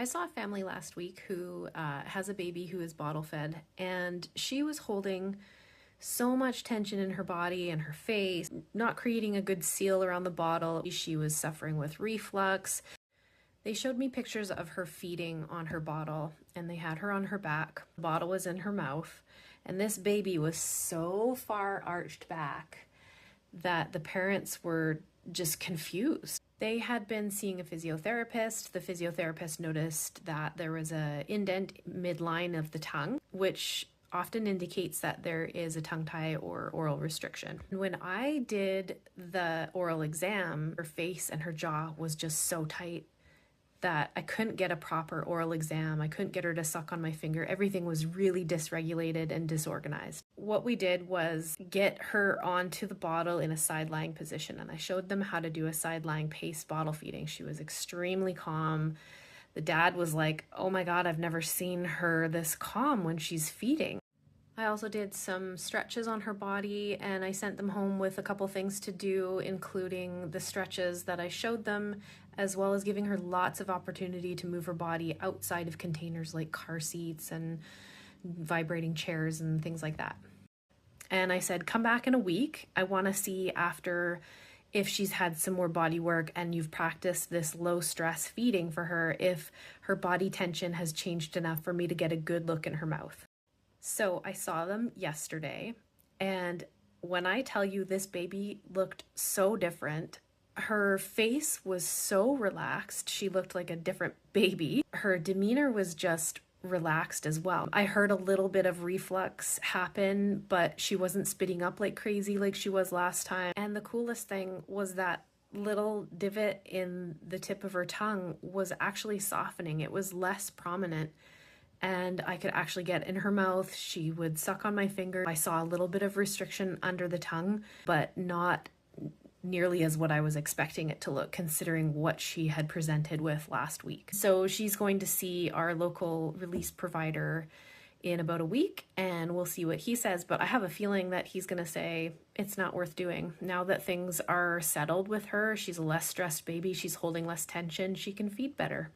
I saw a family last week who has a baby who is bottle fed, and she was holding so much tension in her body and her face, not creating a good seal around the bottle. She was suffering with reflux. They showed me pictures of her feeding on her bottle, and they had her on her back. The bottle was in her mouth, and this baby was so far arched back that the parents were just confused. They had been seeing a physiotherapist. The physiotherapist noticed that there was a indent midline of the tongue, which often indicates that there is a tongue tie or oral restriction. When I did the oral exam, her face and her jaw was just so tight that I couldn't get a proper oral exam. I couldn't get her to suck on my finger. Everything was really dysregulated and disorganized. What we did was get her onto the bottle in a side-lying position, and I showed them how to do a side-lying pace bottle feeding. She was extremely calm. The dad was like, "Oh my God, I've never seen her this calm when she's feeding." I also did some stretches on her body, and I sent them home with a couple things to do, including the stretches that I showed them, as well as giving her lots of opportunity to move her body outside of containers like car seats and vibrating chairs and things like that. And I said, come back in a week. I want to see after if she's had some more body work and you've practiced this low stress feeding for her, if her body tension has changed enough for me to get a good look in her mouth. So I saw them yesterday, and when I tell you this baby looked so different, her face was so relaxed. She looked like a different baby. Her demeanor was just relaxed as well. I heard a little bit of reflux happen, but she wasn't spitting up like crazy like she was last time. And the coolest thing was that little divot in the tip of her tongue was actually softening. It was less prominent, and I could actually get in her mouth. She would suck on my finger. I saw a little bit of restriction under the tongue, but not nearly as what I was expecting it to look, considering what she had presented with last week. So she's going to see our local release provider in about a week, and we'll see what he says. But I have a feeling that he's going to say it's not worth doing. Now that things are settled with her, she's a less stressed baby, she's holding less tension, she can feed better.